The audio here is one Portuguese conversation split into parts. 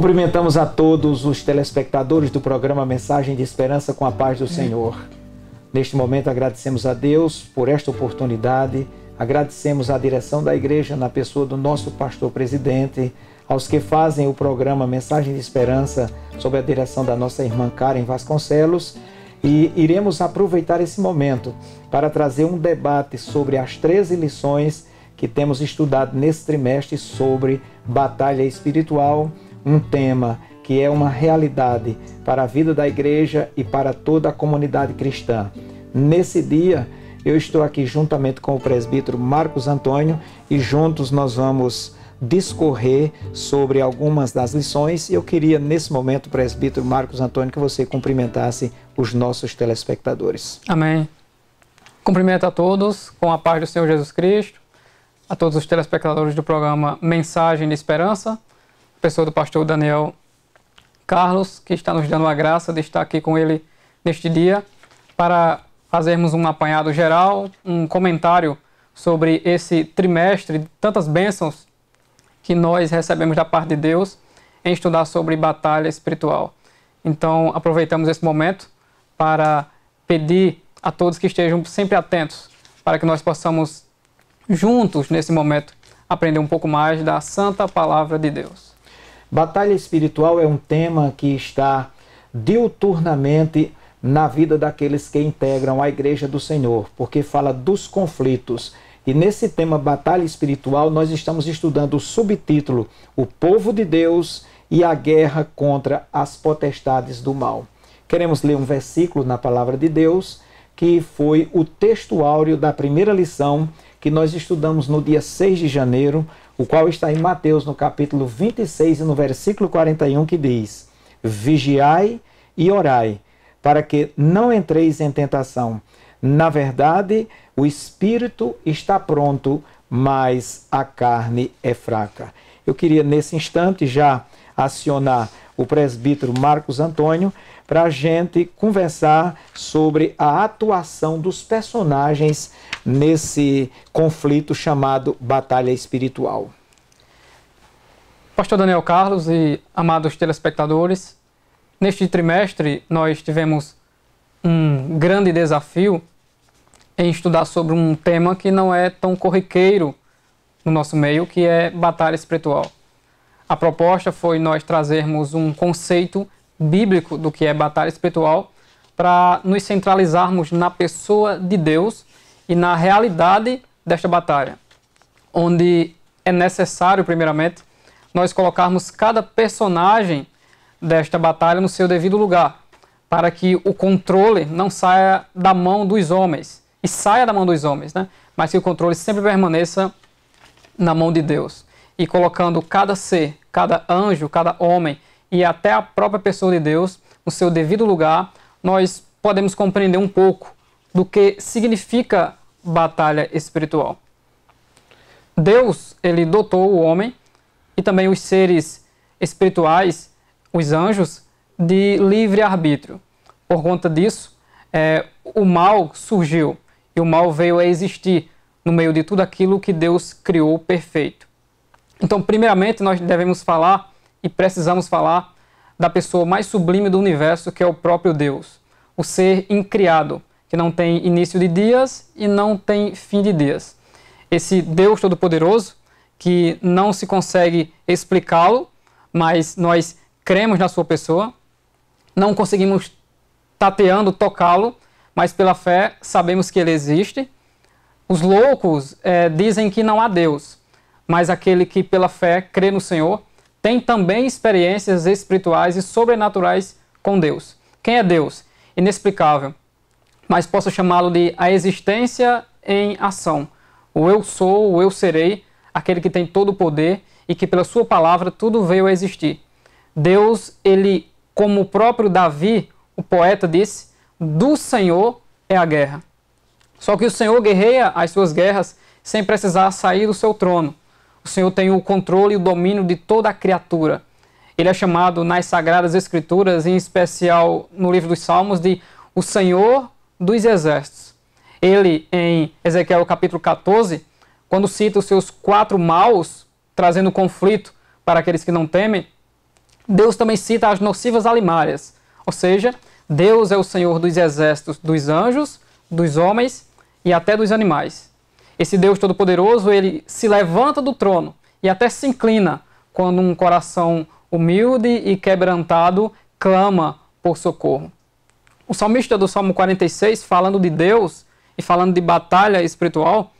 Cumprimentamos a todos os telespectadores do programa Mensagem de Esperança com a Paz do Senhor. Neste momento agradecemos a Deus por esta oportunidade, agradecemos a direção da igreja na pessoa do nosso pastor presidente, aos que fazem o programa Mensagem de Esperança sob a direção da nossa irmã Karen Vasconcelos, e iremos aproveitar esse momento para trazer um debate sobre as 13 lições que temos estudado nesse trimestre sobre batalha espiritual, um tema que é uma realidade para a vida da igreja e para toda a comunidade cristã. Nesse dia, eu estou aqui juntamente com o presbítero Marcos Antônio e juntos nós vamos discorrer sobre algumas das lições. E eu queria, nesse momento, presbítero Marcos Antônio, que você cumprimentasse os nossos telespectadores. Amém. Cumprimento a todos com a paz do Senhor Jesus Cristo, a todos os telespectadores do programa Mensagem de Esperança, pessoa do pastor Daniel Carlos, que está nos dando a graça de estar aqui com ele neste dia, para fazermos um apanhado geral, um comentário sobre esse trimestre de tantas bênçãos que nós recebemos da parte de Deus em estudar sobre batalha espiritual. Então, aproveitamos esse momento para pedir a todos que estejam sempre atentos, para que nós possamos, juntos, nesse momento, aprender um pouco mais da Santa Palavra de Deus. Batalha espiritual é um tema que está diuturnamente na vida daqueles que integram a Igreja do Senhor, porque fala dos conflitos. E nesse tema batalha espiritual, nós estamos estudando o subtítulo O Povo de Deus e a Guerra contra as Potestades do Mal. Queremos ler um versículo na Palavra de Deus, que foi o texto áureo da primeira lição que nós estudamos no dia 6 de janeiro, o qual está em Mateus, no capítulo 26 e no versículo 41, que diz: Vigiai e orai, para que não entreis em tentação. Na verdade, o espírito está pronto, mas a carne é fraca. Eu queria, nesse instante, já acionar o presbítero Marcos Antônio para a gente conversar sobre a atuação dos personagens nesse conflito chamado batalha espiritual. Pastor Daniel Carlos e amados telespectadores, neste trimestre nós tivemos um grande desafio em estudar sobre um tema que não é tão corriqueiro no nosso meio, que é batalha espiritual. A proposta foi nós trazermos um conceito bíblico do que é batalha espiritual para nos centralizarmos na pessoa de Deus e na realidade desta batalha, onde é necessário, primeiramente, nós colocarmos cada personagem desta batalha no seu devido lugar, para que o controle não saia da mão dos homens, e saia da mão dos homens, né? Mas que o controle sempre permaneça na mão de Deus. E colocando cada ser, cada anjo, cada homem e até a própria pessoa de Deus no seu devido lugar, nós podemos compreender um pouco do que significa batalha espiritual. Deus, ele dotou o homem e também os seres espirituais, os anjos, de livre arbítrio. Por conta disso, o mal surgiu e o mal veio a existir no meio de tudo aquilo que Deus criou perfeito. Então, primeiramente, nós devemos falar e precisamos falar da pessoa mais sublime do universo, que é o próprio Deus, o ser incriado, que não tem início de dias e não tem fim de dias. Esse Deus Todo-Poderoso, que não se consegue explicá-lo, mas nós cremos na sua pessoa, não conseguimos tateando tocá-lo, mas pela fé sabemos que ele existe. Os loucos dizem que não há Deus, mas aquele que pela fé crê no Senhor tem também experiências espirituais e sobrenaturais com Deus. Quem é Deus? Inexplicável, mas posso chamá-lo de a existência em ação. O eu sou, o eu serei, aquele que tem todo o poder e que pela sua palavra tudo veio a existir. Deus, ele, como o próprio Davi, o poeta, disse, do Senhor é a guerra. Só que o Senhor guerreia as suas guerras sem precisar sair do seu trono. O Senhor tem o controle e o domínio de toda a criatura. Ele é chamado nas Sagradas Escrituras, em especial no livro dos Salmos, de o Senhor dos Exércitos. Ele, em Ezequiel capítulo 14, quando cita os seus 4 maus, trazendo conflito para aqueles que não temem, Deus também cita as nocivas alimárias, ou seja, Deus é o Senhor dos exércitos, dos anjos, dos homens e até dos animais. Esse Deus Todo-Poderoso, ele se levanta do trono e até se inclina quando um coração humilde e quebrantado clama por socorro. O salmista do Salmo 46, falando de Deus e falando de batalha espiritual,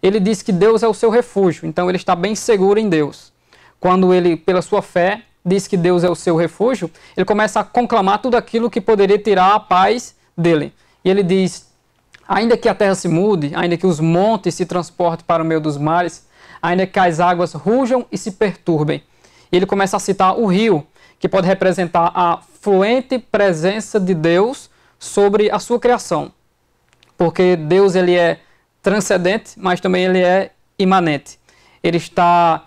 ele diz que Deus é o seu refúgio, então ele está bem seguro em Deus. Quando ele, pela sua fé, diz que Deus é o seu refúgio, ele começa a conclamar tudo aquilo que poderia tirar a paz dele. E ele diz: ainda que a terra se mude, ainda que os montes se transportem para o meio dos mares, ainda que as águas rujam e se perturbem. E ele começa a citar o rio, que pode representar a fluente presença de Deus sobre a sua criação. Porque Deus, ele é transcendente, mas também ele é imanente. Ele está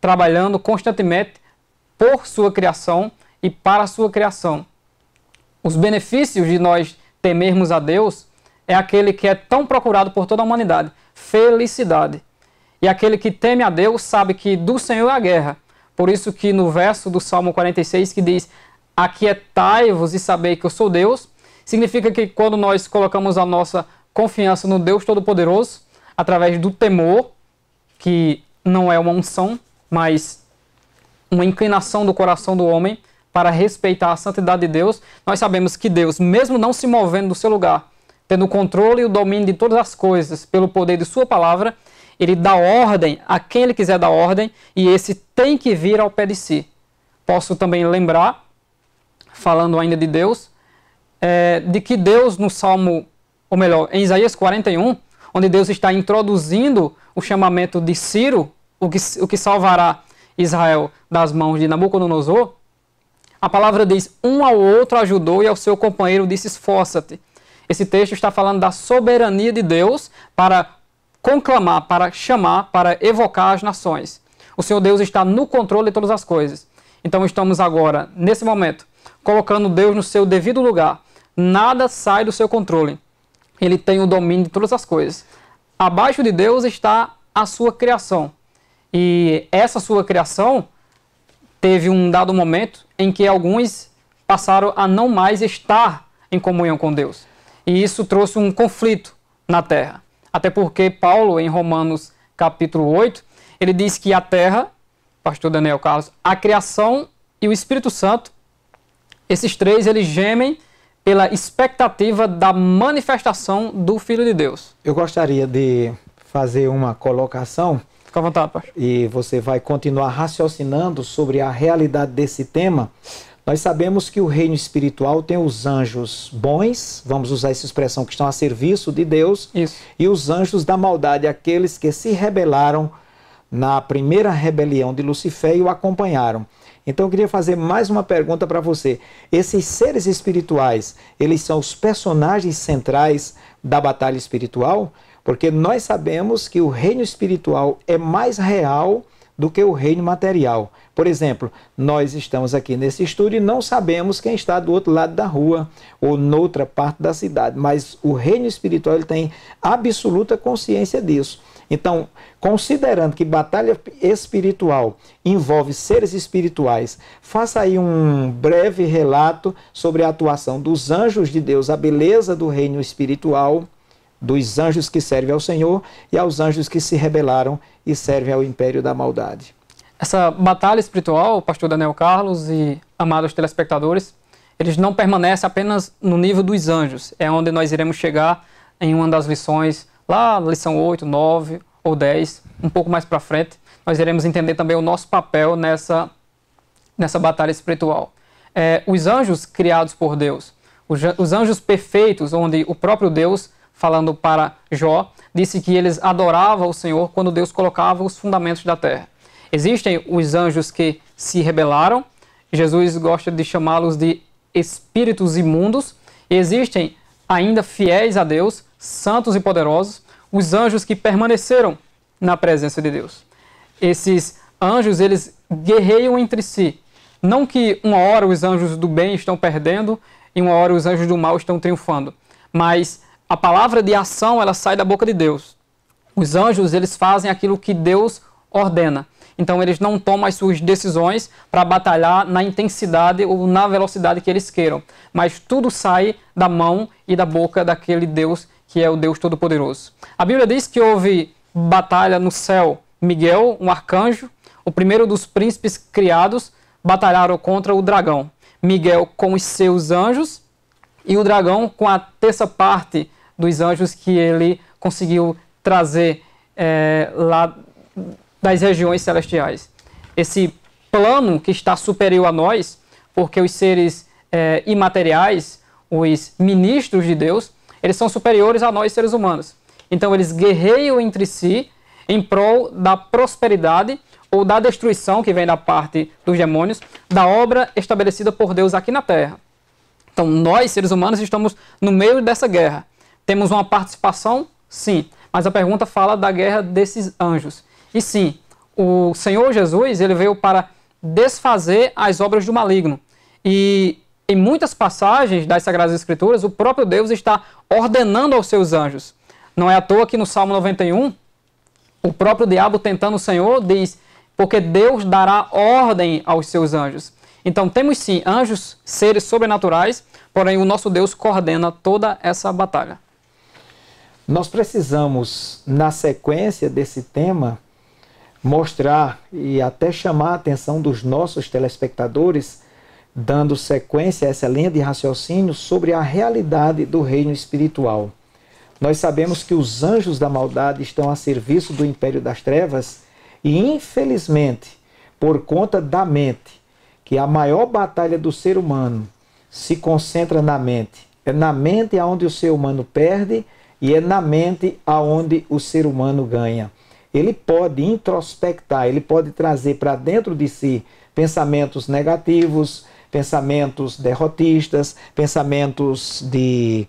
trabalhando constantemente por sua criação e para a sua criação. Os benefícios de nós temermos a Deus é aquele que é tão procurado por toda a humanidade, felicidade. E aquele que teme a Deus sabe que do Senhor é a guerra. Por isso que no verso do Salmo 46 que diz: aquietai-vos e sabei que eu sou Deus, significa que quando nós colocamos a nossa confiança no Deus Todo-Poderoso, através do temor, que não é uma unção, mas uma inclinação do coração do homem para respeitar a santidade de Deus, nós sabemos que Deus, mesmo não se movendo do seu lugar, tendo o controle e o domínio de todas as coisas pelo poder de sua palavra, ele dá ordem a quem ele quiser dar ordem, e esse tem que vir ao pé de si. Posso também lembrar, falando ainda de Deus, de que Deus no Salmo, ou melhor, em Isaías 41, onde Deus está introduzindo o chamamento de Ciro, o que salvará Israel das mãos de Nabucodonosor, a palavra diz: um ao outro ajudou e ao seu companheiro disse: esforça-te. Esse texto está falando da soberania de Deus para conclamar, para chamar, para evocar as nações. O Senhor Deus está no controle de todas as coisas. Então estamos agora, nesse momento, colocando Deus no seu devido lugar. Nada sai do seu controle. Ele tem o domínio de todas as coisas. Abaixo de Deus está a sua criação. E essa sua criação teve um dado momento em que alguns passaram a não mais estar em comunhão com Deus. E isso trouxe um conflito na terra. Até porque Paulo, em Romanos capítulo 8, ele diz que a terra, pastor Daniel Carlos, a criação e o Espírito Santo, esses três, eles gemem pela expectativa da manifestação do Filho de Deus. Eu gostaria de fazer uma colocação. Fica à vontade, pastor. E você vai continuar raciocinando sobre a realidade desse tema. Nós sabemos que o reino espiritual tem os anjos bons, vamos usar essa expressão, que estão a serviço de Deus. Isso. E os anjos da maldade, aqueles que se rebelaram na primeira rebelião de Lucifer e o acompanharam. Então eu queria fazer mais uma pergunta para você. Esses seres espirituais, eles são os personagens centrais da batalha espiritual? Porque nós sabemos que o reino espiritual é mais real do que o reino material. Por exemplo, nós estamos aqui nesse estúdio e não sabemos quem está do outro lado da rua ou noutra parte da cidade, mas o reino espiritual ele tem absoluta consciência disso. Então, considerando que batalha espiritual envolve seres espirituais, faça aí um breve relato sobre a atuação dos anjos de Deus, a beleza do reino espiritual, dos anjos que servem ao Senhor e aos anjos que se rebelaram e servem ao império da maldade. Essa batalha espiritual, pastor Daniel Carlos e amados telespectadores, eles não permanecem apenas no nível dos anjos. É onde nós iremos chegar em uma das lições, lá lição 8, 9 ou 10, um pouco mais para frente. Nós iremos entender também o nosso papel nessa batalha espiritual. Os anjos criados por Deus, os anjos perfeitos, onde o próprio Deus, falando para Jó, disse que eles adoravam o Senhor quando Deus colocava os fundamentos da terra. Existem os anjos que se rebelaram, Jesus gosta de chamá-los de espíritos imundos, e existem ainda fiéis a Deus, santos e poderosos, os anjos que permaneceram na presença de Deus. Esses anjos, eles guerreiam entre si. Não que uma hora os anjos do bem estão perdendo e uma hora os anjos do mal estão triunfando, mas a palavra de ação, ela sai da boca de Deus. Os anjos, eles fazem aquilo que Deus ordena. Então eles não tomam as suas decisões para batalhar na intensidade ou na velocidade que eles queiram. Mas tudo sai da mão e da boca daquele Deus que é o Deus Todo-Poderoso. A Bíblia diz que houve batalha no céu. Miguel, um arcanjo, o primeiro dos príncipes criados, batalharam contra o dragão. Miguel com os seus anjos e o dragão com a terça parte dos anjos que ele conseguiu trazer lá das regiões celestiais. Esse plano que está superior a nós, porque os seres imateriais, os ministros de Deus, eles são superiores a nós, seres humanos. Então eles guerreiam entre si em prol da prosperidade ou da destruição que vem da parte dos demônios, da obra estabelecida por Deus aqui na Terra. Então nós, seres humanos, estamos no meio dessa guerra. Temos uma participação? Sim. Mas a pergunta fala da guerra desses anjos. E sim, o Senhor Jesus, ele veio para desfazer as obras do maligno. E em muitas passagens das Sagradas Escrituras, o próprio Deus está ordenando aos seus anjos. Não é à toa que no Salmo 91, o próprio diabo tentando o Senhor diz, porque Deus dará ordem aos seus anjos. Então temos sim anjos, seres sobrenaturais, porém o nosso Deus coordena toda essa batalha. Nós precisamos, na sequência desse tema, mostrar e até chamar a atenção dos nossos telespectadores, dando sequência a essa linha de raciocínio sobre a realidade do reino espiritual. Nós sabemos que os anjos da maldade estão a serviço do império das trevas e, infelizmente, por conta da mente, que a maior batalha do ser humano se concentra na mente. É na mente aonde o ser humano perde e é na mente aonde o ser humano ganha. Ele pode introspectar, ele pode trazer para dentro de si pensamentos negativos, pensamentos derrotistas, pensamentos de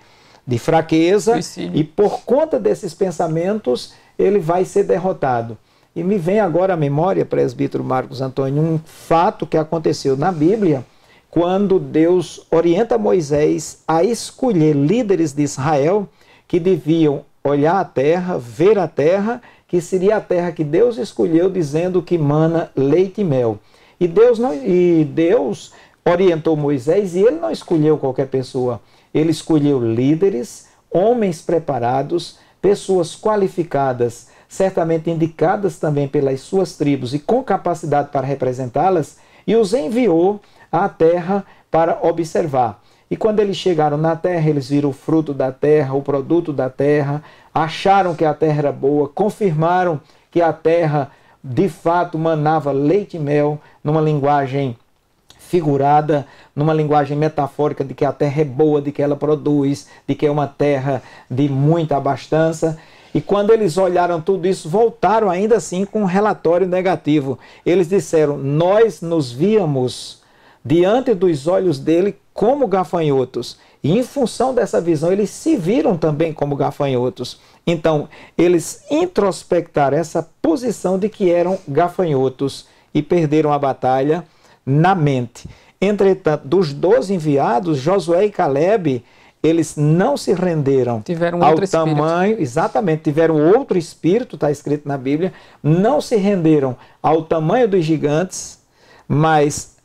fraqueza, Suicídio. e por conta desses pensamentos ele vai ser derrotado. E me vem agora à memória, presbítero Marcos Antônio, um fato que aconteceu na Bíblia, quando Deus orienta Moisés a escolher líderes de Israel que deviam olhar a terra, ver a terra, que seria a terra que Deus escolheu, dizendo que mana leite e mel. E Deus orientou Moisés e ele não escolheu qualquer pessoa. Ele escolheu líderes, homens preparados, pessoas qualificadas, certamente indicadas também pelas suas tribos e com capacidade para representá-las, e os enviou à terra para observar. E quando eles chegaram na terra, eles viram o fruto da terra, o produto da terra, acharam que a terra era boa, confirmaram que a terra de fato manava leite e mel, numa linguagem figurada, numa linguagem metafórica de que a terra é boa, de que ela produz, de que é uma terra de muita abastança. E quando eles olharam tudo isso, voltaram ainda assim com um relatório negativo. Eles disseram, nós nos víamos diante dos olhos dele como gafanhotos. E em função dessa visão, eles se viram também como gafanhotos. Então, eles introspectaram essa posição de que eram gafanhotos e perderam a batalha na mente. Entretanto, dos 12 enviados, Josué e Caleb, eles não se renderam ao tamanho, exatamente, tiveram outro espírito, está escrito na Bíblia, não se renderam ao tamanho dos gigantes, mas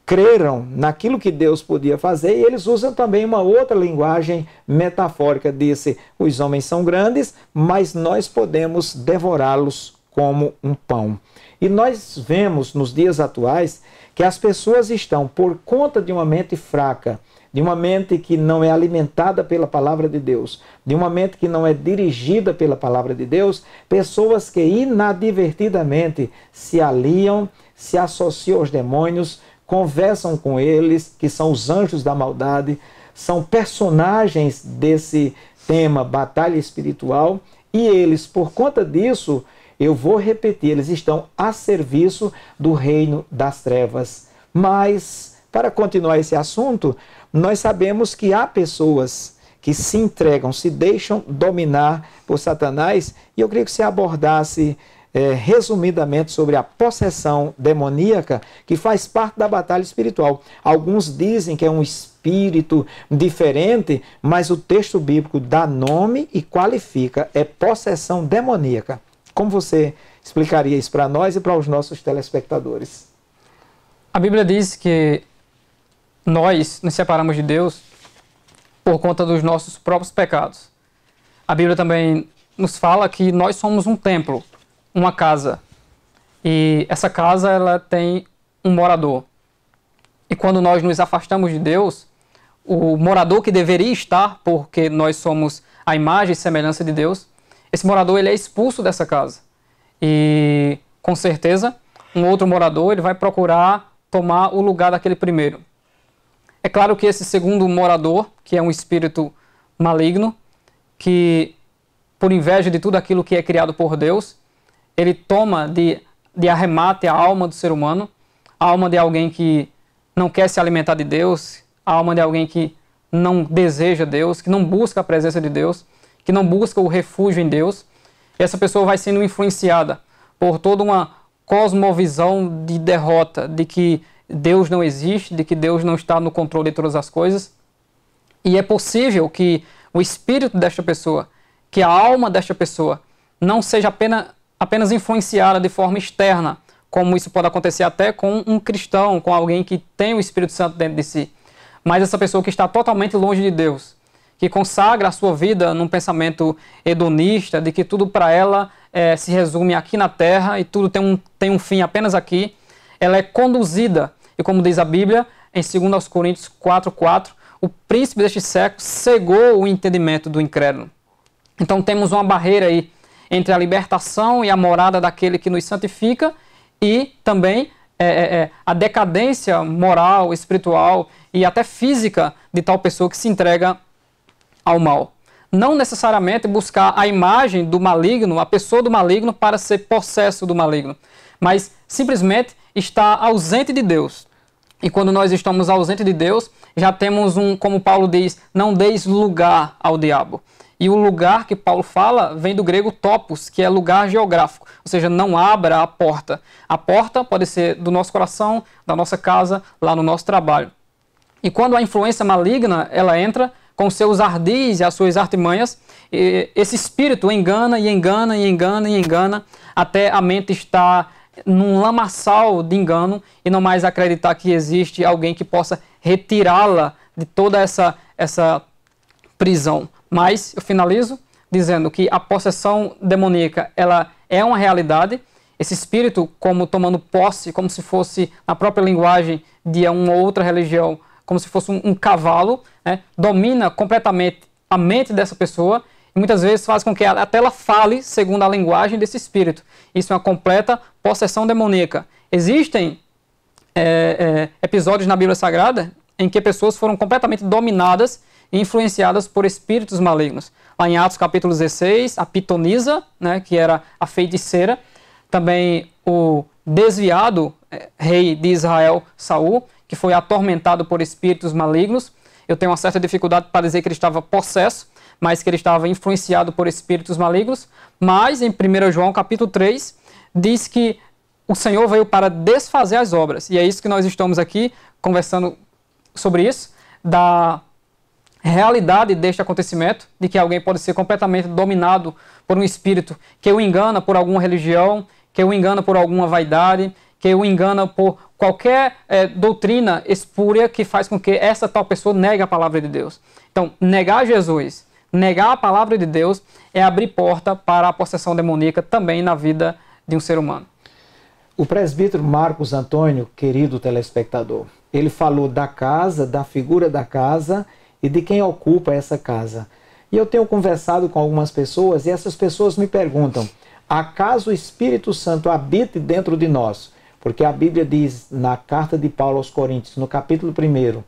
creram naquilo que Deus podia fazer, e eles usam também uma outra linguagem metafórica, disse, os homens são grandes, mas nós podemos devorá-los como um pão. E nós vemos nos dias atuais que as pessoas estão, por conta de uma mente fraca, de uma mente que não é alimentada pela palavra de Deus, de uma mente que não é dirigida pela palavra de Deus, pessoas que inadvertidamente se aliam, se associam aos demônios, conversam com eles, que são os anjos da maldade, são personagens desse tema batalha espiritual, e eles, por conta disso, eu vou repetir, eles estão a serviço do reino das trevas. Mas, para continuar esse assunto, nós sabemos que há pessoas que se entregam, se deixam dominar por Satanás, e eu queria que você abordasse resumidamente sobre a possessão demoníaca, que faz parte da batalha espiritual. Alguns dizem que é um espírito diferente, mas o texto bíblico dá nome e qualifica, é possessão demoníaca. Como você explicaria isso para nós e para os nossos telespectadores? A Bíblia diz que nós nos separamos de Deus por conta dos nossos próprios pecados. A Bíblia também nos fala que nós somos um templo, uma casa. E essa casa ela tem um morador. E quando nós nos afastamos de Deus, o morador que deveria estar, porque nós somos a imagem e semelhança de Deus, esse morador ele é expulso dessa casa. E, com certeza, um outro morador ele vai procurar tomar o lugar daquele primeiro. É claro que esse segundo morador, que é um espírito maligno, que, por inveja de tudo aquilo que é criado por Deus, ele toma de arremate a alma do ser humano, a alma de alguém que não quer se alimentar de Deus, a alma de alguém que não deseja Deus, que não busca a presença de Deus, que não busca o refúgio em Deus. E essa pessoa vai sendo influenciada por toda uma cosmovisão de derrota, de que Deus não existe, de que Deus não está no controle de todas as coisas. E é possível que o espírito desta pessoa, que a alma desta pessoa, não seja apenas influenciada de forma externa, como isso pode acontecer até com um cristão, com alguém que tem o Espírito Santo dentro de si. Mas essa pessoa que está totalmente longe de Deus, que consagra a sua vida num pensamento hedonista, de que tudo para ela se resume aqui na terra e tudo tem um fim apenas aqui, ela é conduzida, e como diz a Bíblia, em 2 Coríntios 4:4, o príncipe deste século cegou o entendimento do incrédulo. Então temos uma barreira aí entre a libertação e a morada daquele que nos santifica e também a decadência moral, espiritual e até física de tal pessoa que se entrega ao mal. Não necessariamente buscar a imagem do maligno, a pessoa do maligno para ser possesso do maligno, mas simplesmente estar ausente de Deus. E quando nós estamos ausentes de Deus, já temos como Paulo diz, não deis lugar ao diabo. E o lugar que Paulo fala vem do grego topos, que é lugar geográfico. Ou seja, não abra a porta. A porta pode ser do nosso coração, da nossa casa, lá no nosso trabalho. E quando a influência maligna ela entra com seus ardis e as suas artimanhas, esse espírito engana e engana e engana e engana, até a mente estar num lamaçal de engano e não mais acreditar que existe alguém que possa retirá-la de toda essa prisão. Mas eu finalizo dizendo que a possessão demoníaca ela é uma realidade. Esse espírito, como tomando posse, como se fosse, na própria linguagem de uma outra religião, como se fosse um cavalo, né, domina completamente a mente dessa pessoa e muitas vezes faz com que até ela fale segundo a linguagem desse espírito. Isso é uma completa possessão demoníaca. Existem episódios na Bíblia Sagrada em que pessoas foram completamente dominadas e influenciadas por espíritos malignos. Lá em Atos capítulo 16, a pitonisa, né, que era a feiticeira, também o desviado rei de Israel, Saul, que foi atormentado por espíritos malignos. Eu tenho uma certa dificuldade para dizer que ele estava possesso, mas que ele estava influenciado por espíritos malignos. Mas em 1 João capítulo 3, diz que o Senhor veio para desfazer as obras. E é isso que nós estamos aqui conversando sobre isso, da realidade deste acontecimento, de que alguém pode ser completamente dominado por um espírito que o engana por alguma religião, que o engana por alguma vaidade, que o engana por qualquer doutrina espúria que faz com que essa tal pessoa negue a palavra de Deus. Então, negar Jesus, negar a palavra de Deus é abrir porta para a possessão demoníaca também na vida de um ser humano. O presbítero Marcos Antônio, querido telespectador, ele falou da casa, da figura da casa e de quem ocupa essa casa. E eu tenho conversado com algumas pessoas e essas pessoas me perguntam, acaso o Espírito Santo habite dentro de nós? Porque a Bíblia diz na carta de Paulo aos Coríntios, no capítulo 1,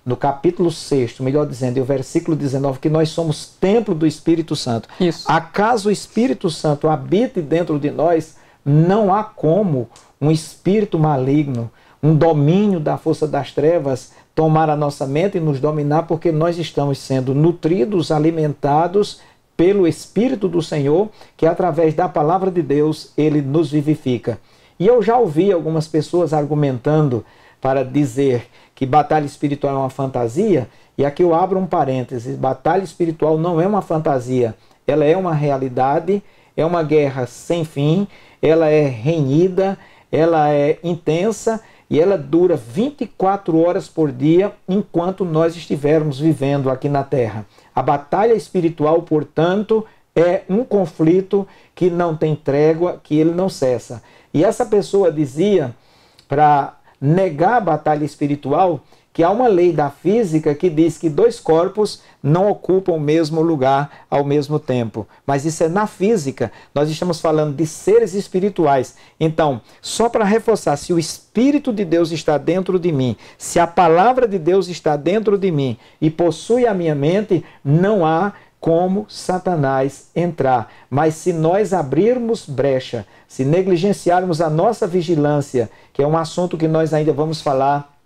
no capítulo 6, melhor dizendo, e o versículo 19, que nós somos templo do Espírito Santo. Isso. Acaso o Espírito Santo habite dentro de nós? Não há como um espírito maligno, um domínio da força das trevas tomar a nossa mente e nos dominar, porque nós estamos sendo nutridos, alimentados pelo Espírito do Senhor, que através da palavra de Deus, ele nos vivifica. E eu já ouvi algumas pessoas argumentando para dizer que batalha espiritual é uma fantasia, e aqui eu abro um parênteses, batalha espiritual não é uma fantasia, ela é uma realidade, É uma guerra sem fim, ela é renhida, ela é intensa e ela dura 24 horas por dia enquanto nós estivermos vivendo aqui na Terra. A batalha espiritual, portanto, é um conflito que não tem trégua, que ele não cessa. E essa pessoa dizia, para negar a batalha espiritual, que há uma lei da física que diz que dois corpos não ocupam o mesmo lugar ao mesmo tempo. Mas isso é na física. Nós estamos falando de seres espirituais. Então, só para reforçar, se o Espírito de Deus está dentro de mim, se a palavra de Deus está dentro de mim e possui a minha mente, não há como Satanás entrar. Mas se nós abrirmos brecha, se negligenciarmos a nossa vigilância, que é um assunto que nós ainda vamos falar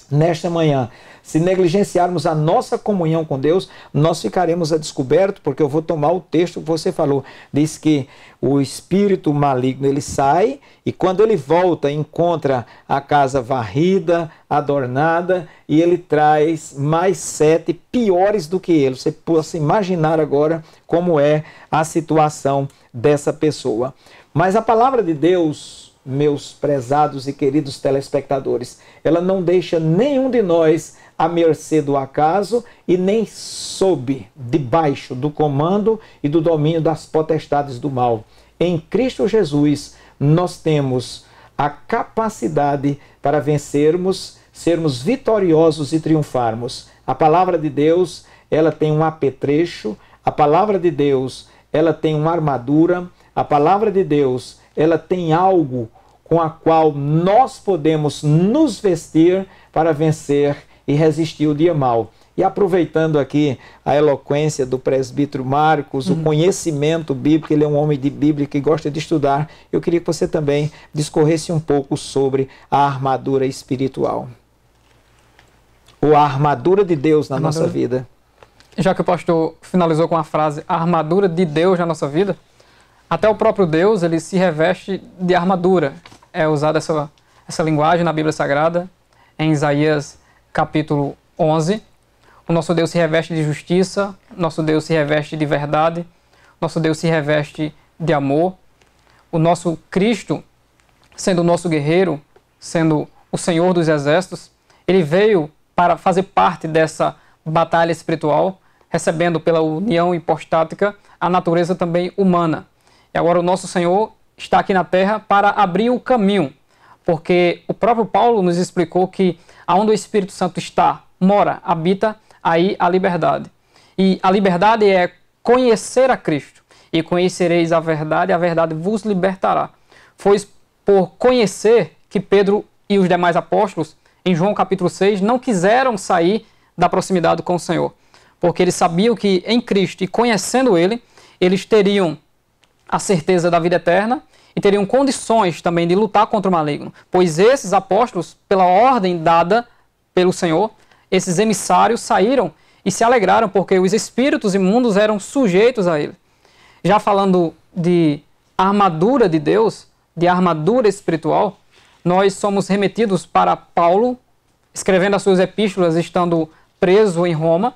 nesta manhã, se negligenciarmos a nossa comunhão com Deus, nós ficaremos a descoberto, porque eu vou tomar o texto que você falou. Diz que o espírito maligno, ele sai e quando ele volta, encontra a casa varrida, adornada, e ele traz mais 7 piores do que ele. Você possa imaginar agora como é a situação dessa pessoa. Mas a palavra de Deus, meus prezados e queridos telespectadores, ela não deixa nenhum de nós à mercê do acaso e nem sob, debaixo do comando e do domínio das potestades do mal. Em Cristo Jesus, nós temos a capacidade para vencermos, sermos vitoriosos e triunfarmos. A palavra de Deus, ela tem um apetrecho, a palavra de Deus, ela tem uma armadura, a palavra de Deus, ela tem algo com a qual nós podemos nos vestir para vencer e resistir o dia mau. E aproveitando aqui a eloquência do presbítero Marcos, o conhecimento bíblico, ele é um homem de Bíblia que gosta de estudar, eu queria que você também discorresse um pouco sobre a armadura espiritual. Ou a armadura de Deus na nossa vida. Já que o pastor finalizou com a frase, a armadura de Deus na nossa vida, até o próprio Deus, ele se reveste de armadura. É usada essa linguagem na Bíblia Sagrada, em Isaías capítulo 11. O nosso Deus se reveste de justiça, nosso Deus se reveste de verdade, nosso Deus se reveste de amor. O nosso Cristo, sendo o nosso guerreiro, sendo o Senhor dos exércitos, ele veio para fazer parte dessa batalha espiritual, recebendo pela união hipostática a natureza também humana. E agora o nosso Senhor está aqui na terra para abrir o caminho, porque o próprio Paulo nos explicou que aonde o Espírito Santo está, mora, habita, aí a liberdade. E a liberdade é conhecer a Cristo. E conhecereis a verdade vos libertará. Foi por conhecer que Pedro e os demais apóstolos, em João capítulo 6, não quiseram sair da proximidade com o Senhor, porque eles sabiam que em Cristo, e conhecendo Ele, eles teriam a certeza da vida eterna e teriam condições também de lutar contra o maligno. Pois esses apóstolos, pela ordem dada pelo Senhor, esses emissários saíram e se alegraram porque os espíritos imundos eram sujeitos a ele. Já falando de armadura de Deus, de armadura espiritual, nós somos remetidos para Paulo, escrevendo as suas epístolas, estando preso em Roma,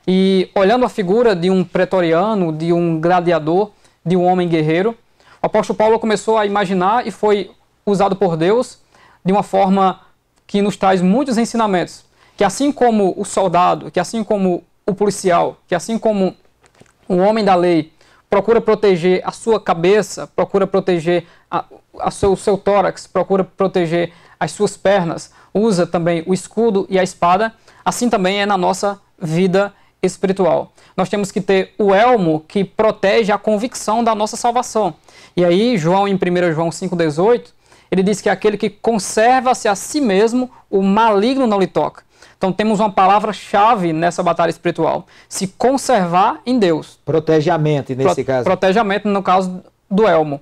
e olhando a figura de um pretoriano, de um gladiador, de um homem guerreiro, o apóstolo Paulo começou a imaginar e foi usado por Deus de uma forma que nos traz muitos ensinamentos. Que assim como o soldado, que assim como o policial, que assim como o homem da lei procura proteger a sua cabeça, procura proteger o seu tórax, procura proteger as suas pernas, usa também o escudo e a espada, assim também é na nossa vida espiritual. Nós temos que ter o elmo que protege a convicção da nossa salvação. E aí, João, em 1 João 5,18, ele diz que aquele que conserva-se a si mesmo, o maligno não lhe toca. Então temos uma palavra-chave nessa batalha espiritual. Se conservar em Deus. Protege a mente, nesse caso. Protege a mente, no caso do elmo.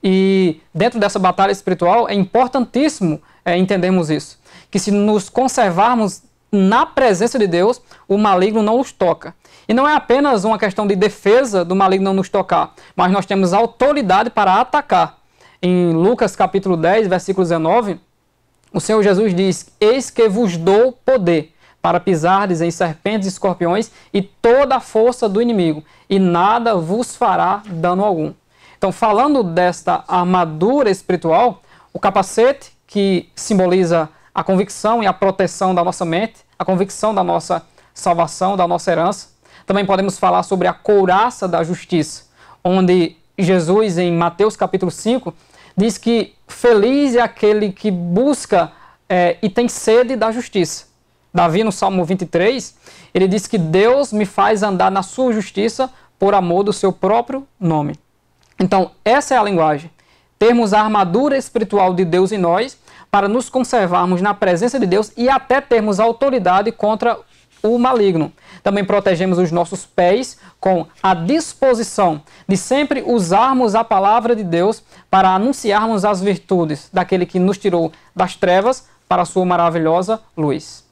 E dentro dessa batalha espiritual é importantíssimo entendermos isso. Que se nos conservarmos na presença de Deus, o maligno não nos toca. E não é apenas uma questão de defesa do maligno não nos tocar, mas nós temos autoridade para atacar. Em Lucas capítulo 10, versículo 19, o Senhor Jesus diz: eis que vos dou poder para pisardes em serpentes e escorpiões e toda a força do inimigo, e nada vos fará dano algum. Então, falando desta armadura espiritual, o capacete, que simboliza a convicção e a proteção da nossa mente, a convicção da nossa salvação, da nossa herança. Também podemos falar sobre a couraça da justiça, onde Jesus, em Mateus capítulo 5, diz que feliz é aquele que busca e tem sede da justiça. Davi, no Salmo 23, ele diz que Deus me faz andar na sua justiça por amor do seu próprio nome. Então, essa é a linguagem. Termos a armadura espiritual de Deus em nós para nos conservarmos na presença de Deus e até termos autoridade contra o maligno. Também protegemos os nossos pés com a disposição de sempre usarmos a palavra de Deus para anunciarmos as virtudes daquele que nos tirou das trevas para a sua maravilhosa luz.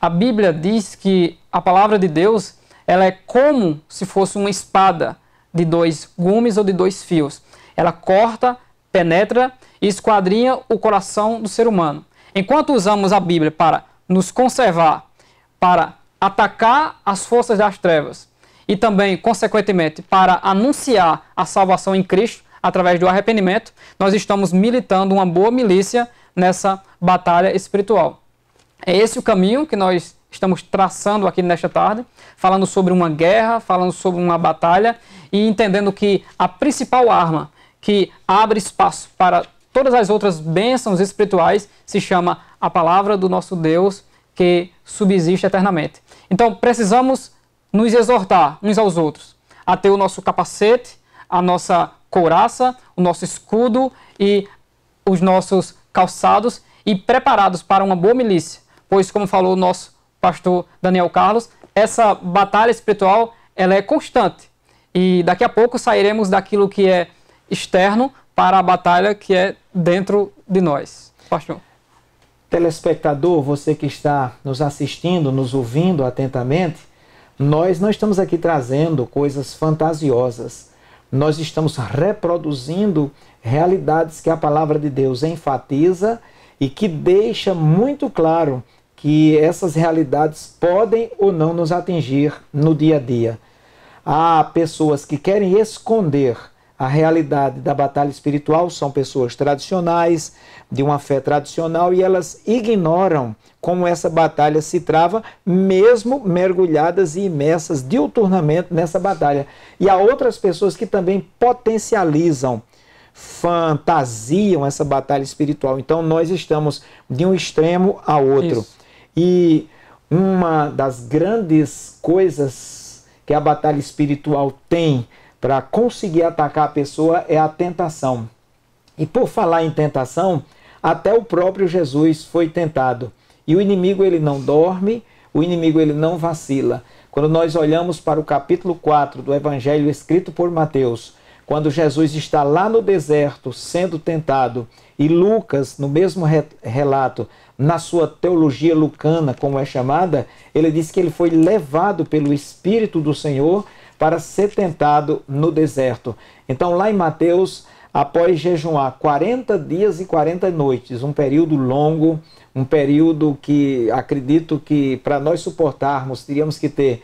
A Bíblia diz que a palavra de Deus ela é como se fosse uma espada de 2 gumes ou de 2 fios. Ela corta, penetra e esquadrinha o coração do ser humano. Enquanto usamos a Bíblia para nos conservar, para atacar as forças das trevas e também, consequentemente, para anunciar a salvação em Cristo através do arrependimento, nós estamos militando uma boa milícia nessa batalha espiritual. É esse o caminho que nós estamos traçando aqui nesta tarde, falando sobre uma guerra, falando sobre uma batalha e entendendo que a principal arma que abre espaço para todas as outras bênçãos espirituais se chama a palavra do nosso Deus, que subsiste eternamente. Então, precisamos nos exortar uns aos outros a ter o nosso capacete, a nossa couraça, o nosso escudo e os nossos calçados e preparados para uma boa milícia, pois, como falou o nosso pastor Daniel Carlos, essa batalha espiritual ela é constante e daqui a pouco sairemos daquilo que é externo para a batalha que é dentro de nós. Pastor. Telespectador, você que está nos assistindo, nos ouvindo atentamente, nós não estamos aqui trazendo coisas fantasiosas. Nós estamos reproduzindo realidades que a palavra de Deus enfatiza e que deixa muito claro que essas realidades podem ou não nos atingir no dia a dia. Há pessoas que querem esconder a realidade da batalha espiritual, são pessoas tradicionais, de uma fé tradicional, e elas ignoram como essa batalha se trava, mesmo mergulhadas e imersas diuturnamente nessa batalha. E há outras pessoas que também potencializam, fantasiam essa batalha espiritual. Então nós estamos de um extremo ao outro. Isso. E uma das grandes coisas que a batalha espiritual tem para conseguir atacar a pessoa é a tentação. E por falar em tentação, até o próprio Jesus foi tentado. E o inimigo ele não dorme, o inimigo ele não vacila. Quando nós olhamos para o capítulo 4 do Evangelho escrito por Mateus, quando Jesus está lá no deserto sendo tentado, e Lucas, no mesmo relato, na sua teologia lucana, como é chamada, ele diz que ele foi levado pelo Espírito do Senhor para ser tentado no deserto. Então lá em Mateus, após jejuar 40 dias e 40 noites, um período longo, um período que acredito que para nós suportarmos teríamos que ter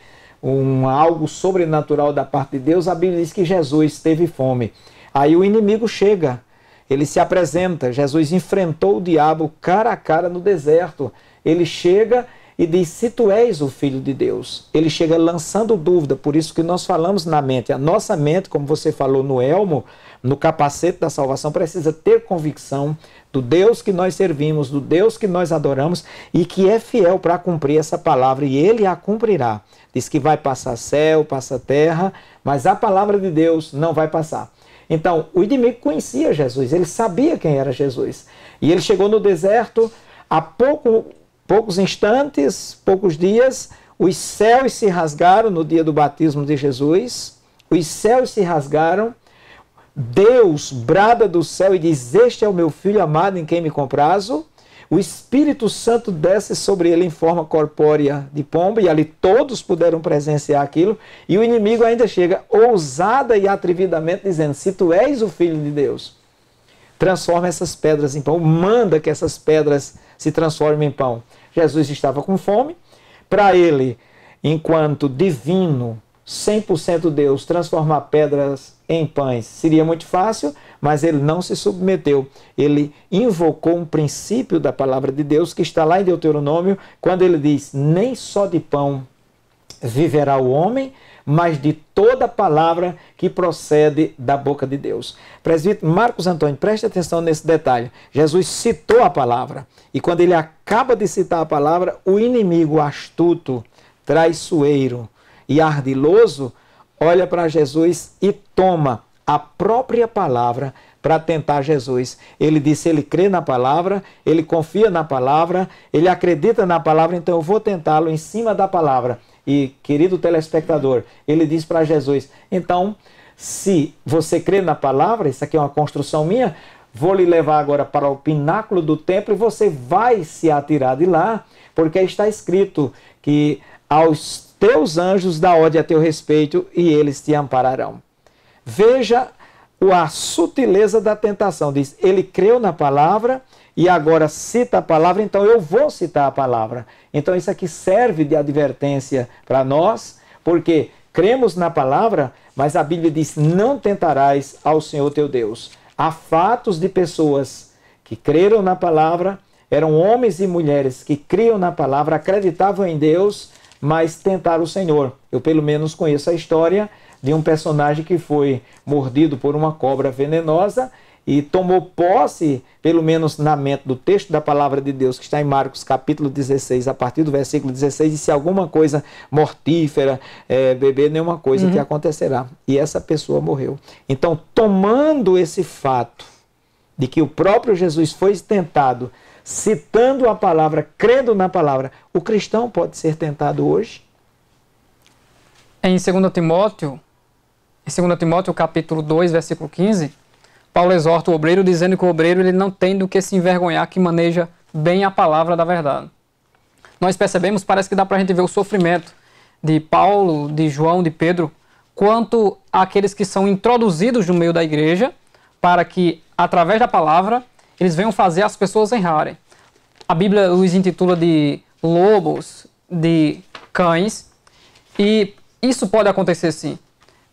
algo sobrenatural da parte de Deus, a Bíblia diz que Jesus teve fome. Aí o inimigo chega, ele se apresenta, Jesus enfrentou o diabo cara a cara no deserto. Ele chega e diz, se tu és o Filho de Deus. Ele chega lançando dúvida, por isso que nós falamos na mente. A nossa mente, como você falou no elmo, no capacete da salvação, precisa ter convicção do Deus que nós servimos, do Deus que nós adoramos e que é fiel para cumprir essa palavra, e Ele a cumprirá. Diz que vai passar céu, passa terra, mas a palavra de Deus não vai passar. Então, o inimigo conhecia Jesus, ele sabia quem era Jesus. E ele chegou no deserto, há poucos instantes, poucos dias, os céus se rasgaram no dia do batismo de Jesus, os céus se rasgaram, Deus brada do céu e diz, este é o meu Filho amado em quem me comprazo, o Espírito Santo desce sobre ele em forma corpórea de pomba, e ali todos puderam presenciar aquilo, e o inimigo ainda chega ousada e atrevidamente dizendo, se tu és o Filho de Deus, transforma essas pedras em pão, manda que essas pedras se transformem em pão. Jesus estava com fome, para ele, enquanto divino, 100% Deus, transformar pedras em pães. Seria muito fácil, mas ele não se submeteu. Ele invocou um princípio da palavra de Deus que está lá em Deuteronômio, quando ele diz: nem só de pão viverá o homem, mas de toda palavra que procede da boca de Deus. Presbítero Marcos Antônio, preste atenção nesse detalhe. Jesus citou a palavra, e quando ele acaba de citar a palavra, o inimigo astuto, traiçoeiro e ardiloso olha para Jesus e toma a própria palavra para tentar Jesus. Ele disse: ele crê na palavra, ele confia na palavra, ele acredita na palavra, então eu vou tentá-lo em cima da palavra. E, querido telespectador, ele diz para Jesus: então, se você crê na palavra, isso aqui é uma construção minha, vou lhe levar agora para o pináculo do templo e você vai se atirar de lá, porque está escrito que aos teus anjos dá ordem a teu respeito e eles te ampararão. Veja a sutileza da tentação. Diz: ele creu na palavra e agora cita a palavra, então eu vou citar a palavra. Então isso aqui serve de advertência para nós, porque cremos na palavra, mas a Bíblia diz: não tentarás ao Senhor teu Deus. Há fatos de pessoas que creram na palavra, eram homens e mulheres que criam na palavra, acreditavam em Deus, mas tentaram o Senhor. Eu pelo menos conheço a história de um personagem que foi mordido por uma cobra venenosa e tomou posse, pelo menos na mente do texto da palavra de Deus, que está em Marcos capítulo 16, a partir do versículo 16, disse: alguma coisa mortífera, beber nenhuma coisa que acontecerá. E essa pessoa morreu. Então, tomando esse fato de que o próprio Jesus foi tentado, citando a palavra, crendo na palavra, o cristão pode ser tentado hoje? Em 2 Timóteo, capítulo 2, versículo 15, Paulo exorta o obreiro dizendo que o obreiro ele não tem do que se envergonhar, que maneja bem a palavra da verdade. Nós percebemos, parece que dá para a gente ver o sofrimento de Paulo, de João, de Pedro, quanto àqueles que são introduzidos no meio da igreja, para que, através da palavra, eles venham fazer as pessoas errarem. A Bíblia os intitula de lobos, de cães, e isso pode acontecer sim,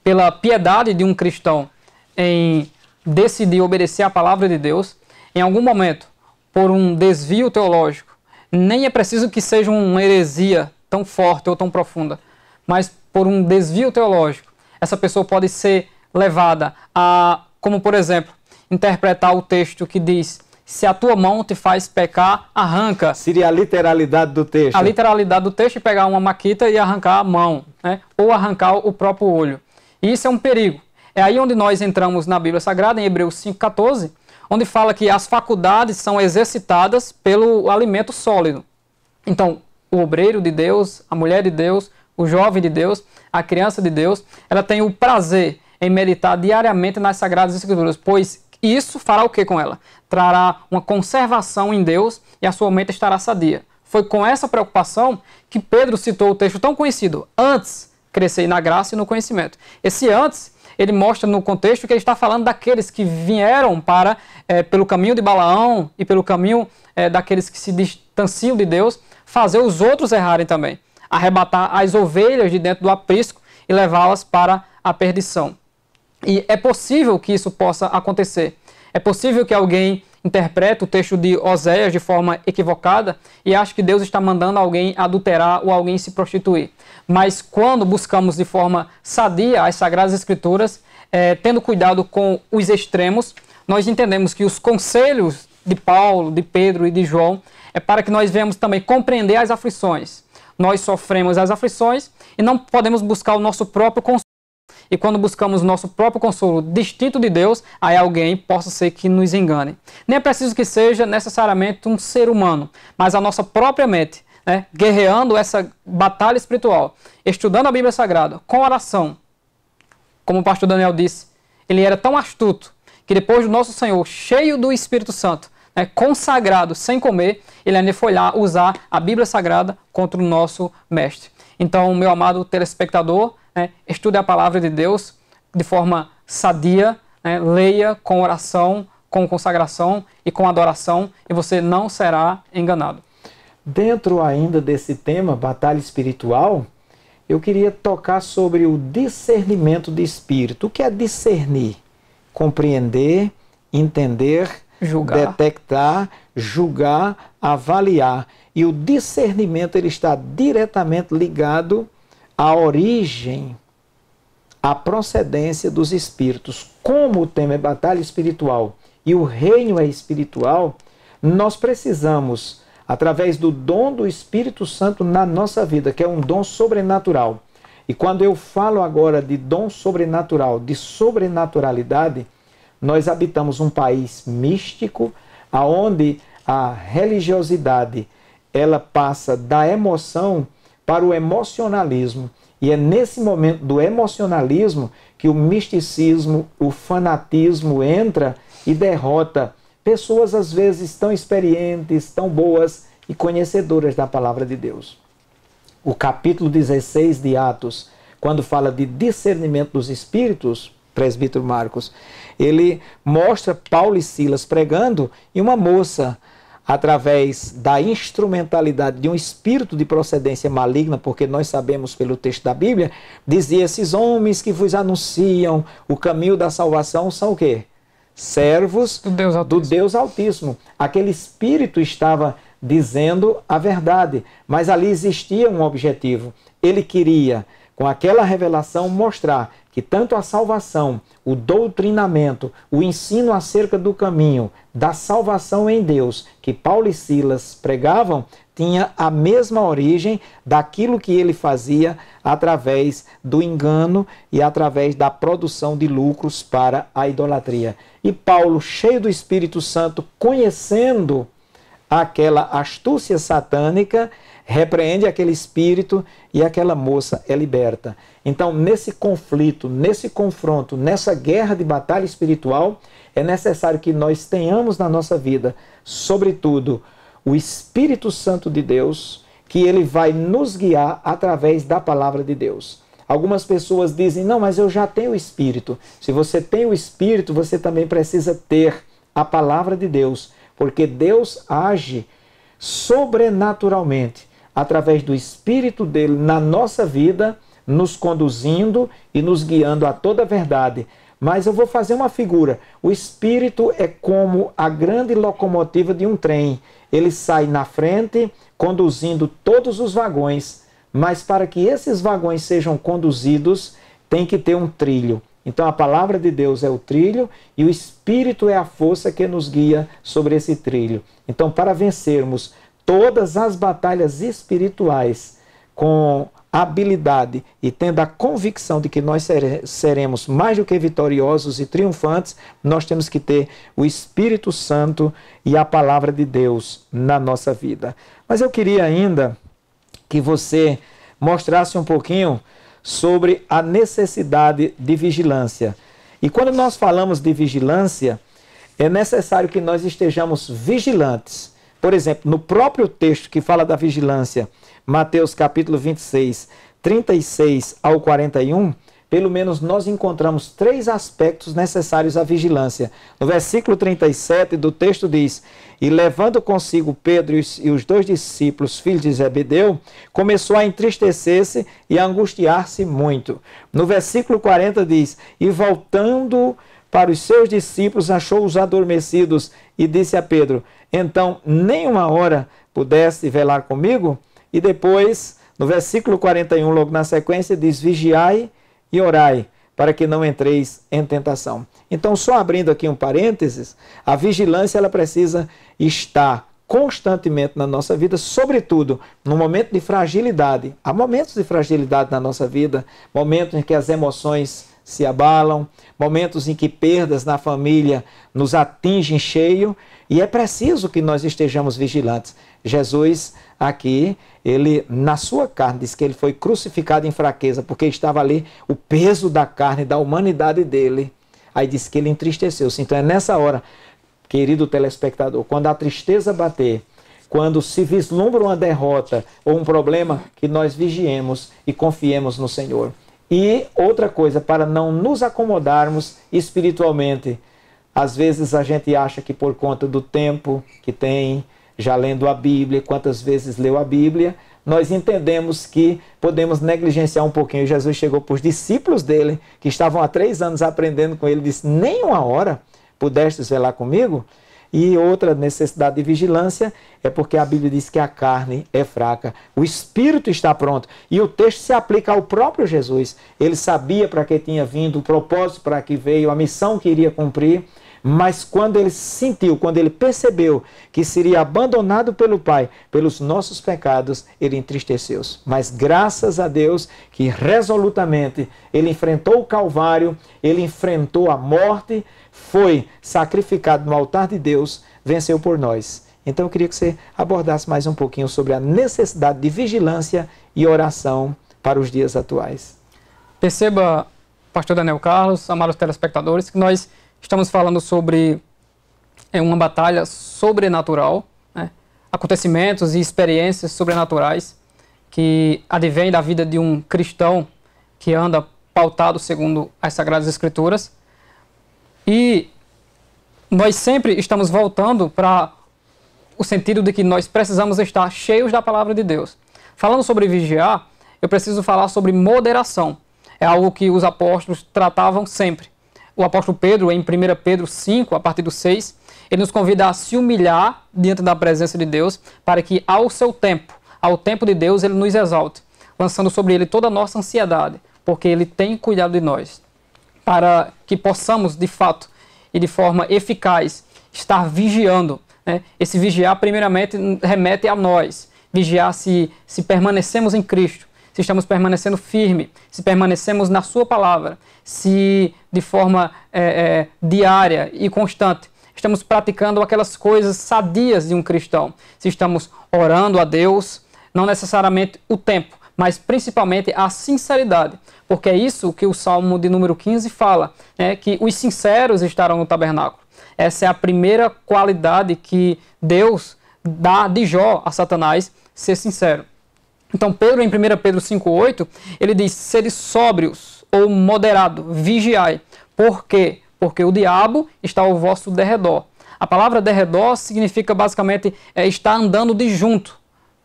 pela piedade de um cristão em decidir obedecer à palavra de Deus. Em algum momento, por um desvio teológico, nem é preciso que seja uma heresia tão forte ou tão profunda, mas por um desvio teológico, essa pessoa pode ser levada a, como por exemplo, interpretar o texto que diz: se a tua mão te faz pecar, arranca. Seria a literalidade do texto. A literalidade do texto é pegar uma maquita e arrancar a mão, né? Ou arrancar o próprio olho. E isso é um perigo. É aí onde nós entramos na Bíblia Sagrada, em Hebreus 5,14, onde fala que as faculdades são exercitadas pelo alimento sólido. Então, o obreiro de Deus, a mulher de Deus, o jovem de Deus, a criança de Deus, ela tem o prazer em meditar diariamente nas Sagradas Escrituras, pois isso fará o que com ela? Trará uma conservação em Deus e a sua mente estará sadia. Foi com essa preocupação que Pedro citou o texto tão conhecido: antes crescei na graça e no conhecimento. Esse antes, ele mostra no contexto que ele está falando daqueles que vieram para, pelo caminho de Balaão e pelo caminho daqueles que se distanciam de Deus, fazer os outros errarem também. Arrebatar as ovelhas de dentro do aprisco e levá-las para a perdição. E é possível que isso possa acontecer. É possível que alguém interprete o texto de Oséias de forma equivocada e ache que Deus está mandando alguém adulterar ou alguém se prostituir. Mas quando buscamos de forma sadia as Sagradas Escrituras, tendo cuidado com os extremos, nós entendemos que os conselhos de Paulo, de Pedro e de João é para que nós venhamos também compreender as aflições. Nós sofremos as aflições e não podemos buscar o nosso próprio consolo. E quando buscamos nosso próprio consolo distinto de Deus, aí alguém possa ser que nos engane. Nem é preciso que seja necessariamente um ser humano, mas a nossa própria mente, né, guerreando essa batalha espiritual, estudando a Bíblia Sagrada, com oração. Como o pastor Daniel disse, ele era tão astuto que depois do nosso Senhor, cheio do Espírito Santo, né, consagrado, sem comer, ele ainda foi lá usar a Bíblia Sagrada contra o nosso mestre. Então, meu amado telespectador, estude a palavra de Deus de forma sadia, leia com oração, com consagração e com adoração, e você não será enganado. Dentro ainda desse tema, batalha espiritual, eu queria tocar sobre o discernimento de espírito. O que é discernir? Compreender, entender, Julgar. detectar, julgar, avaliar. E o discernimento ele está diretamente ligado à origem, à procedência dos espíritos. Como o tema é batalha espiritual e o reino é espiritual, nós precisamos, através do dom do Espírito Santo na nossa vida, que é um dom sobrenatural. E quando eu falo agora de dom sobrenatural, de sobrenaturalidade, nós habitamos um país místico, onde a religiosidade ela passa da emoção para o emocionalismo. E é nesse momento do emocionalismo que o misticismo, o fanatismo entra e derrota pessoas às vezes tão experientes, tão boas e conhecedoras da palavra de Deus. O capítulo 16 de Atos, quando fala de discernimento dos espíritos, presbítero Marcos, ele mostra Paulo e Silas pregando e uma moça, através da instrumentalidade de um espírito de procedência maligna, porque nós sabemos pelo texto da Bíblia, dizia: esses homens que vos anunciam o caminho da salvação são o quê? Servos do Deus Altíssimo. Aquele espírito estava dizendo a verdade, mas ali existia um objetivo. Ele queria, com aquela revelação, mostrar que tanto a salvação, o doutrinamento, o ensino acerca do caminho da salvação em Deus, que Paulo e Silas pregavam, tinha a mesma origem daquilo que ele fazia através do engano e através da produção de lucros para a idolatria. E Paulo, cheio do Espírito Santo, conhecendo aquela astúcia satânica, repreende aquele espírito e aquela moça é liberta. Então, nesse conflito, nesse confronto, nessa guerra de batalha espiritual, é necessário que nós tenhamos na nossa vida, sobretudo, o Espírito Santo de Deus, que ele vai nos guiar através da palavra de Deus. Algumas pessoas dizem: não, mas eu já tenho o Espírito. Se você tem o Espírito, você também precisa ter a palavra de Deus, porque Deus age sobrenaturalmente através do Espírito dele na nossa vida, nos conduzindo e nos guiando a toda a verdade. Mas eu vou fazer uma figura. O Espírito é como a grande locomotiva de um trem. Ele sai na frente, conduzindo todos os vagões, mas para que esses vagões sejam conduzidos, tem que ter um trilho. Então a palavra de Deus é o trilho e o Espírito é a força que nos guia sobre esse trilho. Então, para vencermos todas as batalhas espirituais com habilidade e tendo a convicção de que nós seremos mais do que vitoriosos e triunfantes, nós temos que ter o Espírito Santo e a palavra de Deus na nossa vida. Mas eu queria ainda que você mostrasse um pouquinho sobre a necessidade de vigilância. E quando nós falamos de vigilância, é necessário que nós estejamos vigilantes. Por exemplo, no próprio texto que fala da vigilância, Mateus capítulo 26, 36 ao 41, pelo menos nós encontramos 3 aspectos necessários à vigilância. No versículo 37 do texto diz: e levando consigo Pedro e os 2 discípulos, filhos de Zebedeu, começou a entristecer-se e a angustiar-se muito. No versículo 40 diz: e voltando para os seus discípulos, achou-os adormecidos e disse a Pedro: então, nem uma hora pudeste velar comigo? E depois, no versículo 41, logo na sequência, diz: vigiai e orai, para que não entreis em tentação. Então, só abrindo aqui um parênteses, a vigilância ela precisa estar constantemente na nossa vida, sobretudo no momento de fragilidade. Há momentos de fragilidade na nossa vida, momentos em que as emoções se abalam, momentos em que perdas na família nos atingem cheio, e é preciso que nós estejamos vigilantes. Jesus aqui, ele na sua carne, diz que ele foi crucificado em fraqueza, porque estava ali o peso da carne, da humanidade dele. Aí diz que ele entristeceu-se. Então é nessa hora, querido telespectador, quando a tristeza bater, quando se vislumbra uma derrota ou um problema, que nós vigiemos e confiemos no Senhor. E outra coisa, para não nos acomodarmos espiritualmente, às vezes a gente acha que por conta do tempo que tem, já lendo a Bíblia, quantas vezes leu a Bíblia, nós entendemos que podemos negligenciar um pouquinho. Jesus chegou para os discípulos dele, que estavam há 3 anos aprendendo com ele, disse, nem 1 hora pudestes velar comigo? E outra necessidade de vigilância é porque a Bíblia diz que a carne é fraca, o espírito está pronto. E o texto se aplica ao próprio Jesus. Ele sabia para que tinha vindo, o propósito para que veio, a missão que iria cumprir. Mas quando ele sentiu, quando ele percebeu que seria abandonado pelo Pai, pelos nossos pecados, ele entristeceu-se. Mas graças a Deus que resolutamente ele enfrentou o Calvário, ele enfrentou a morte, foi sacrificado no altar de Deus, venceu por nós. Então eu queria que você abordasse mais um pouquinho sobre a necessidade de vigilância e oração para os dias atuais. Perceba, pastor Daniel Carlos, amados telespectadores, que nós estamos falando sobre uma batalha sobrenatural, né? Acontecimentos e experiências sobrenaturais que advêm da vida de um cristão que anda pautado segundo as Sagradas Escrituras. E nós sempre estamos voltando para o sentido de que nós precisamos estar cheios da palavra de Deus. Falando sobre vigiar, eu preciso falar sobre moderação. É algo que os apóstolos tratavam sempre. O apóstolo Pedro, em 1 Pedro 5, a partir do 6, ele nos convida a se humilhar diante da presença de Deus, para que ao seu tempo, ao tempo de Deus, ele nos exalte, lançando sobre ele toda a nossa ansiedade, porque ele tem cuidado de nós, para que possamos, de fato, e de forma eficaz, estar vigiando, né? Esse vigiar, primeiramente, remete a nós. Vigiar se permanecemos em Cristo, se estamos permanecendo firme, se permanecemos na sua palavra, se de forma diária e constante estamos praticando aquelas coisas sadias de um cristão, se estamos orando a Deus, não necessariamente o tempo, mas principalmente a sinceridade, porque é isso que o Salmo de número 15 fala, né, que os sinceros estarão no tabernáculo. Essa é a primeira qualidade que Deus dá de Jó a Satanás, ser sincero. Então Pedro, em 1 Pedro 5,8, ele diz, sede sóbrios ou moderado, vigiai. Por quê? Porque o diabo está ao vosso derredor. A palavra derredor significa basicamente estar andando de junto,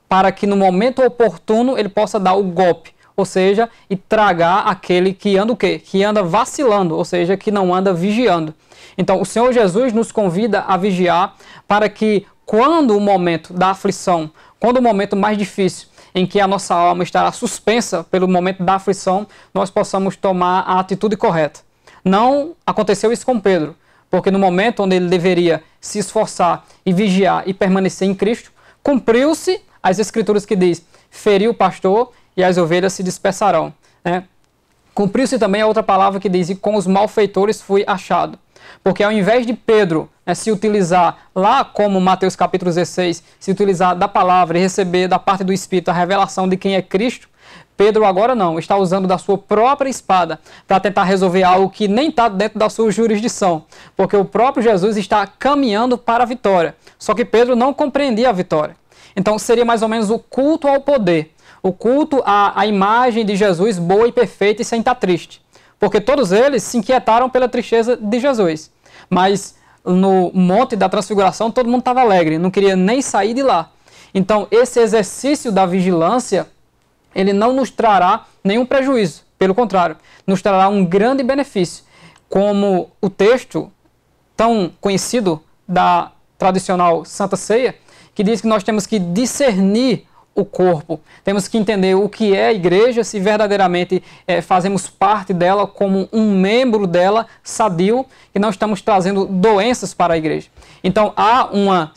para que no momento oportuno ele possa dar o golpe, ou seja, e tragar aquele que anda o quê? Que anda vacilando, ou seja, que não anda vigiando. Então o Senhor Jesus nos convida a vigiar para que quando o momento da aflição, quando o momento mais difícil, em que a nossa alma estará suspensa pelo momento da aflição, nós possamos tomar a atitude correta. Não aconteceu isso com Pedro, porque no momento onde ele deveria se esforçar e vigiar e permanecer em Cristo, cumpriu-se as Escrituras que diz, feriu o pastor e as ovelhas se dispersarão. Né? Cumpriu-se também a outra palavra que diz, e com os malfeitores fui achado. Porque ao invés de Pedro se utilizar lá como Mateus capítulo 16, se utilizar da palavra e receber da parte do Espírito a revelação de quem é Cristo, Pedro agora não, está usando da sua própria espada para tentar resolver algo que nem está dentro da sua jurisdição, porque o próprio Jesus está caminhando para a vitória, só que Pedro não compreendia a vitória. Então seria mais ou menos o culto ao poder, o culto à imagem de Jesus boa e perfeita e sem estar triste, porque todos eles se inquietaram pela tristeza de Jesus, mas no Monte da Transfiguração todo mundo estava alegre, não queria nem sair de lá. Então esse exercício da vigilância, ele não nos trará nenhum prejuízo, pelo contrário, nos trará um grande benefício, como o texto tão conhecido da tradicional Santa Ceia, que diz que nós temos que discernir o corpo, temos que entender o que é a igreja, se verdadeiramente fazemos parte dela como um membro dela sadio e não estamos trazendo doenças para a igreja. Então há uma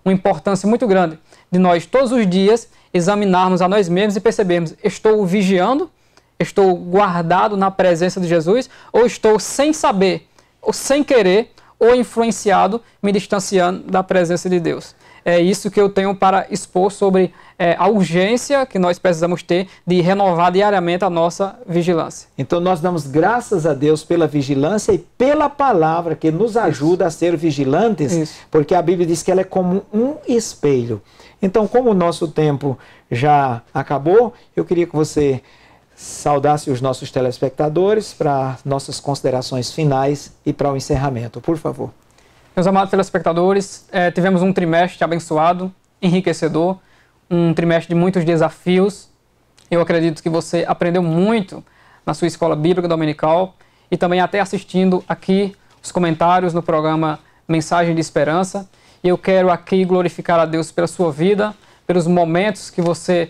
importância muito grande de nós todos os dias examinarmos a nós mesmos e percebermos, estou vigiando, estou guardado na presença de Jesus ou estou sem saber, ou sem querer, ou influenciado, me distanciando da presença de Deus. É isso que eu tenho para expor sobre a urgência que nós precisamos ter de renovar diariamente a nossa vigilância. Então nós damos graças a Deus pela vigilância e pela palavra que nos ajuda a ser vigilantes, porque a Bíblia diz que ela é como um espelho. Então, como o nosso tempo já acabou, eu queria que você saudasse os nossos telespectadores para nossas considerações finais e para o encerramento, por favor. Meus amados telespectadores, tivemos um trimestre abençoado, enriquecedor, um trimestre de muitos desafios. Eu acredito que você aprendeu muito na sua escola bíblica dominical e também até assistindo aqui os comentários no programa Mensagem de Esperança. E eu quero aqui glorificar a Deus pela sua vida, pelos momentos que você,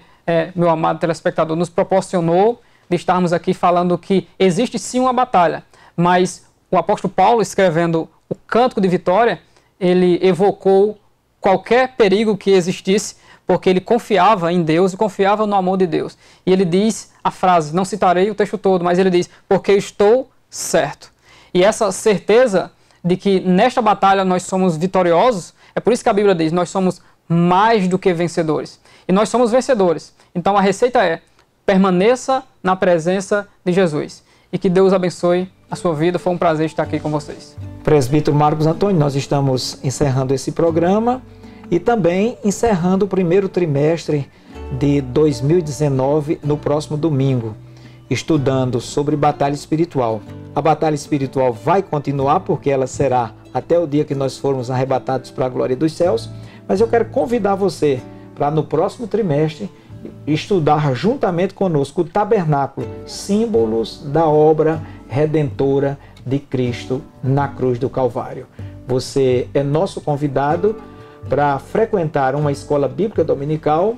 meu amado telespectador, nos proporcionou de estarmos aqui falando que existe sim uma batalha, mas o apóstolo Paulo, escrevendo o Cântico de Vitória, ele evocou qualquer perigo que existisse, porque ele confiava em Deus e confiava no amor de Deus. E ele diz a frase, não citarei o texto todo, mas ele diz, porque eu estou certo. E essa certeza de que nesta batalha nós somos vitoriosos, é por isso que a Bíblia diz, nós somos mais do que vencedores. E nós somos vencedores. Então a receita é, permaneça na presença de Jesus. E que Deus abençoe a sua vida. Foi um prazer estar aqui com vocês. Presbítero Marcos Antônio, nós estamos encerrando esse programa e também encerrando o primeiro trimestre de 2019 no próximo domingo, estudando sobre batalha espiritual. A batalha espiritual vai continuar porque ela será até o dia que nós formos arrebatados para a glória dos céus, mas eu quero convidar você para no próximo trimestre estudar juntamente conosco o tabernáculo, símbolos da obra redentora de Cristo na cruz do Calvário. Você é nosso convidado para frequentar uma escola bíblica dominical,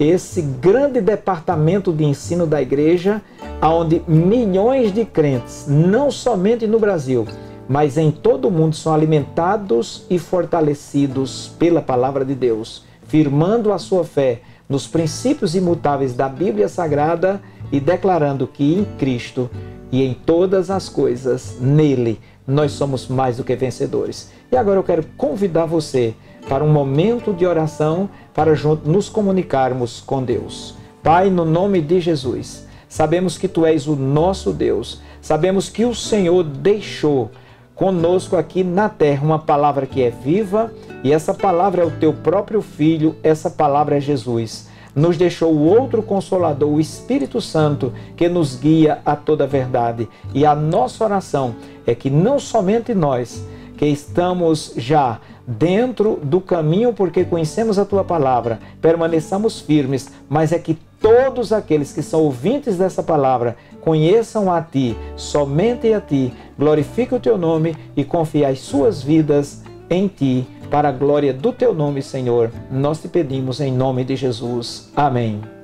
esse grande departamento de ensino da igreja, onde milhões de crentes, não somente no Brasil, mas em todo o mundo, são alimentados e fortalecidos pela palavra de Deus, firmando a sua fé nos princípios imutáveis da Bíblia Sagrada e declarando que em Cristo e em todas as coisas, nele, nós somos mais do que vencedores. E agora eu quero convidar você para um momento de oração, para juntos nos comunicarmos com Deus. Pai, no nome de Jesus, sabemos que Tu és o nosso Deus, sabemos que o Senhor deixou conosco aqui na terra uma palavra que é viva, e essa palavra é o Teu próprio Filho, essa palavra é Jesus. Nos deixou o outro Consolador, o Espírito Santo, que nos guia a toda a verdade. E a nossa oração é que não somente nós, que estamos já dentro do caminho porque conhecemos a Tua palavra, permaneçamos firmes, mas é que todos aqueles que são ouvintes dessa palavra conheçam a Ti, somente a Ti, glorifiquem o Teu nome e confiem as suas vidas em Ti, para a glória do Teu nome, Senhor. Nós te pedimos em nome de Jesus. Amém.